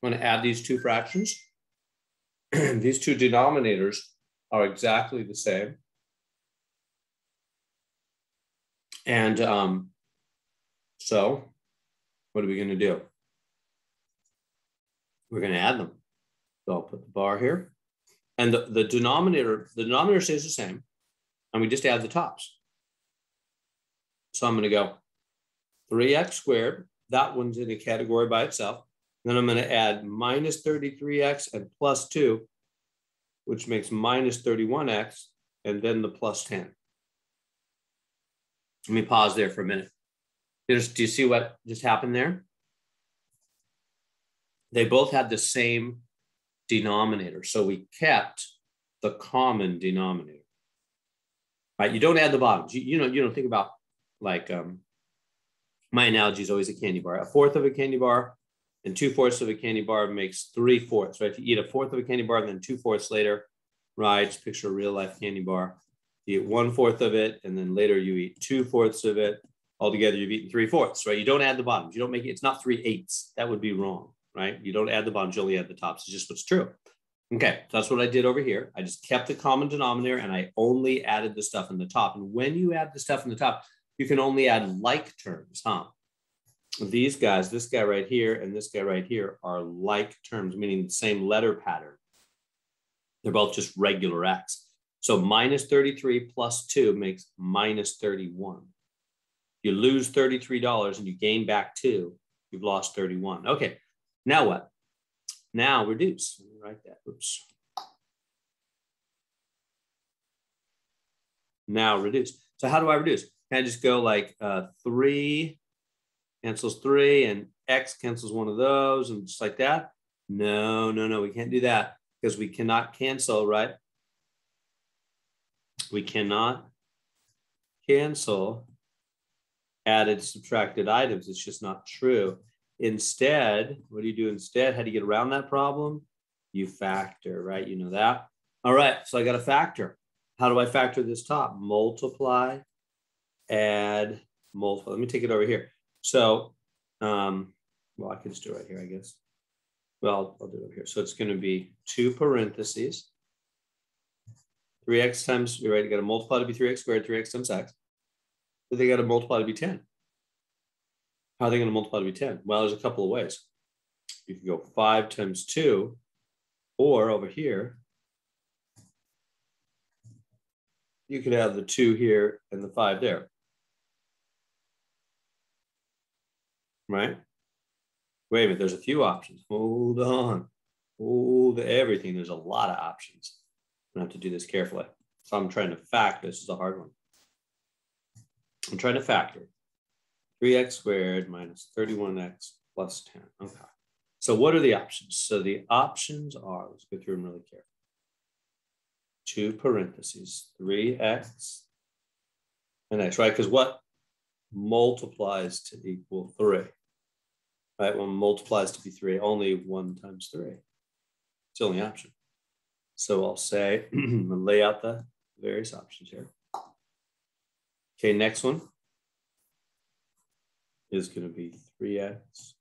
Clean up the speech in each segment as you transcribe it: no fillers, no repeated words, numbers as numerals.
I'm going to add these two fractions. These two denominators are exactly the same. And so what are we going to do? We're going to add them. So I'll put the bar here. And the denominator stays the same. And we just add the tops. So I'm going to go 3x squared. That one's in a category by itself. Then I'm going to add minus 33x and plus 2, which makes minus 31x, and then the plus 10. Let me pause there for a minute. Do you see what just happened there? They both had the same denominator. So we kept the common denominator. Right? You don't add the bottoms. You don't think about, like, my analogy is always a candy bar. A fourth of a candy bar and 2/4 of a candy bar makes 3/4, right? If you eat a fourth of a candy bar and then 2/4 later, right? Just picture a real life candy bar. You eat 1/4 of it, and then later you eat 2/4 of it. Altogether, you've eaten 3/4, right? You don't add the bottoms. You don't make it. It's not 3/8. That would be wrong, right? You don't add the bottoms. You only add the tops. It's just what's true. Okay, so that's what I did over here. I just kept the common denominator, and I only added the stuff in the top. And when you add the stuff in the top, you can only add like terms, huh? These guys, this guy right here and this guy right here, are like terms, meaning the same letter pattern. They're both just regular x. So minus 33 plus 2 makes minus 31. You lose $33 and you gain back 2, you've lost 31. Okay, now what? Now reduce. Let me write that. Oops. Now reduce. So how do I reduce? Can I just go like 3 cancels 3 and x cancels one of those and just like that? No, we can't do that because we cannot cancel, right? We cannot cancel added, subtracted items. It's just not true. Instead, what do you do instead? How do you get around that problem? You factor, right? You know that. All right, so I got to factor. How do I factor this top? Multiply, add, multiply. Let me take it over here. So, well, I can just do it right here, I guess. Well, I'll do it over here. So it's going to be 2 parentheses. 3x times, you're right, you got to multiply to be 3x squared, 3x times x. But they got to multiply to be 10. How are they going to multiply to be 10? Well, there's a couple of ways. You can go 5 times 2, or over here, you could have the 2 here and the 5 there. Right? Wait a minute, there's a few options. Hold on. Hold everything. There's a lot of options. I'm going to have to do this carefully. So I'm trying to factor. This is a hard one. I'm trying to factor 3x squared minus 31x plus 10. Okay. So what are the options? So the options are, let's go through them really carefully. 2 parentheses, 3x and x, right? Because what multiplies to equal 3? Right? Well, multiplies to be 3, only 1 times 3. It's the only option. So I'll say, I'm going to lay out the various options here. Okay, next one is going to be 3x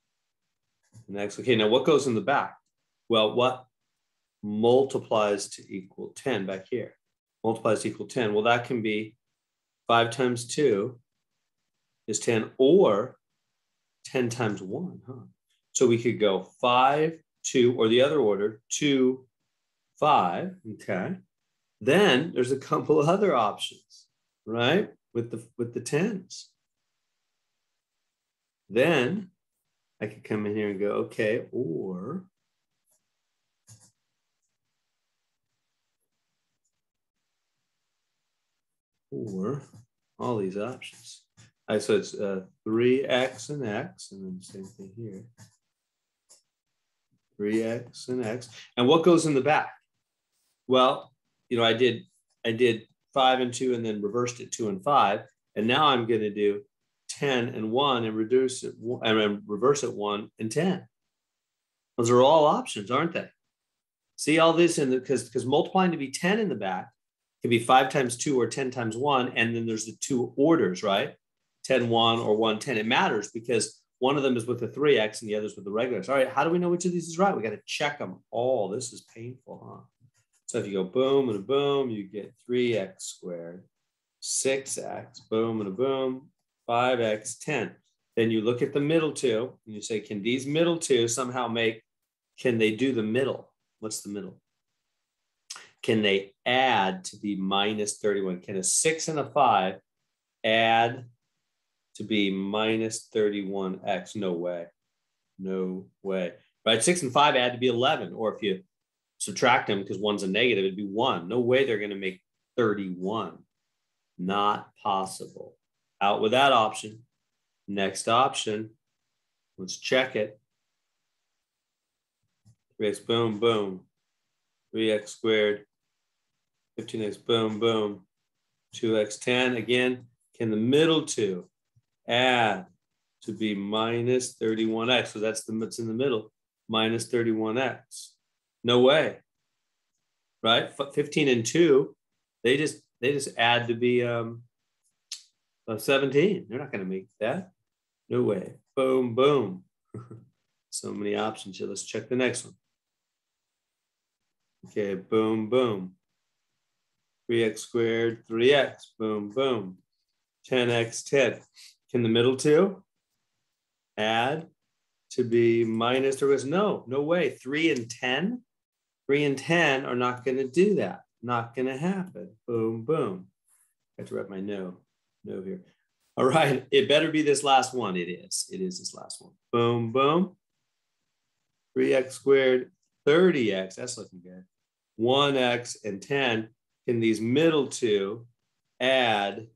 and x. Okay, now what goes in the back? Well, what multiplies to equal 10 back here? Multiplies to equal 10. Well, that can be 5 times 2 is 10, or 10 times 1, huh? So we could go 5, 2, or the other order, 2, 5, okay? Then there's a couple of other options, right? With the 10s. Then I could come in here and go, okay, or all these options. All right, so it's 3x and x, and then the same thing here. 3x and x. And what goes in the back? Well, you know, I did 5 and 2 and then reversed it 2 and 5. And now I'm going to do 10 and 1 and reduce it and reverse it 1 and 10. Those are all options, aren't they? See all this in the, because multiplying to be 10 in the back can be 5 times 2 or 10 times 1. And then there's the 2 orders, right? 10, 1 or 1, 10. It matters because one of them is with the 3x and the other's with the regular x. All right, how do we know which of these is right? We got to check them all. This is painful, huh? So if you go boom and a boom, you get 3x squared, 6x, boom and a boom, 5x, 10. Then you look at the middle two and you say, can these middle two somehow can they do the middle? What's the middle? Can they add to be minus 31? Can a 6 and a 5 add to be minus 31x? No way. No way. Right? 6 and 5 add to be 11. Or if you subtract them because one's a negative, it'd be 1. No way they're going to make 31. Not possible. Out with that option. Next option. Let's check it. 3x, boom, boom. 3x squared. 15x, boom, boom. 2x, 10. Again, can the middle two add to be minus 31x? So that's what's in the middle, minus 31x. No way, right? 15 and 2, they just add to be 17. They're not going to make that. No way. Boom, boom. So many options here. Let's check the next one. Okay, boom, boom. 3x squared, 3x, boom, boom. 10x, 10. Can the middle two add to be minus 3? No, no way. 3 and 10? 3 and 10 are not going to do that. Not going to happen. Boom, boom. I have to write my no here. All right, it better be this last one. It is. It is this last one. Boom, boom. 3x squared, 30x. That's looking good. 1x and 10. Can these middle two add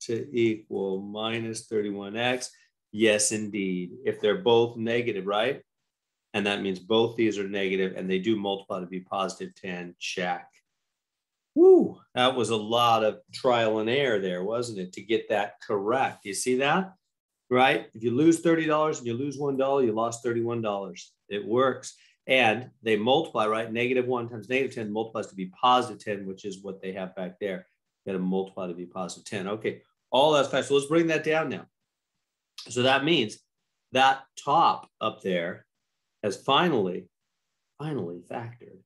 to equal minus 31x? Yes, indeed. If they're both negative, right? And that means both these are negative and they do multiply to be positive 10. Check. Woo, that was a lot of trial and error there, wasn't it, to get that correct? You see that? Right? If you lose $30 and you lose $1, you lost $31. It works. And they multiply, right? -1 times -10 multiplies to be positive 10, which is what they have back there. You got to multiply to be positive 10. Okay, all that's fine. So let's bring that down now. So that means that top up there has finally factored.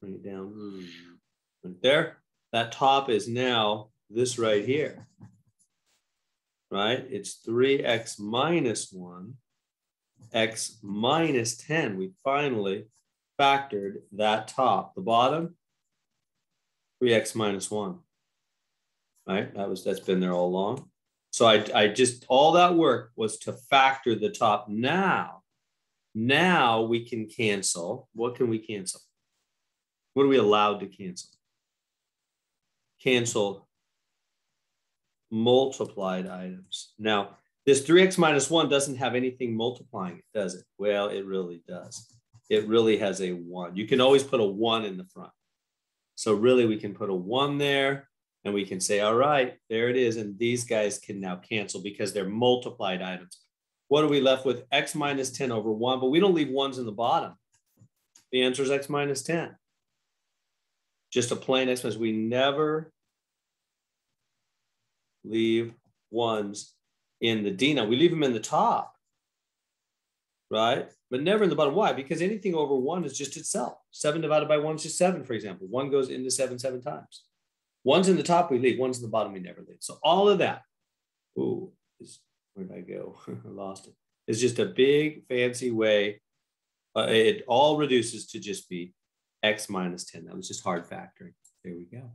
Bring it down right there. That top is now this right here, right? It's 3x minus 1, x minus 10. We finally factored that top. The bottom, 3x minus 1, right? That's been there all along. So I just, all that work was to factor the top. Now we can cancel. What can we cancel? What are we allowed to cancel? Cancel multiplied items. Now, this 3x minus 1 doesn't have anything multiplying it, does it? Well, it really does. It really has a 1. You can always put a 1 in the front. So really, we can put a 1 there, and we can say, all right, there it is. And these guys can now cancel because they're multiplied items. What are we left with? X minus 10 over 1, but we don't leave 1s in the bottom. The answer is x minus 10. Just a plain x minus. We never leave 1s in the denominator. We leave them in the top, right? But never in the bottom. Why? Because anything over 1 is just itself. 7 divided by 1 is just 7, for example. 1 goes into 7 times. 1's in the top, we leave. 1's in the bottom, we never leave. So all of that, where did I go? I lost it. It's just a big fancy way. It all reduces to just be x minus 10. That was just hard factoring. There we go.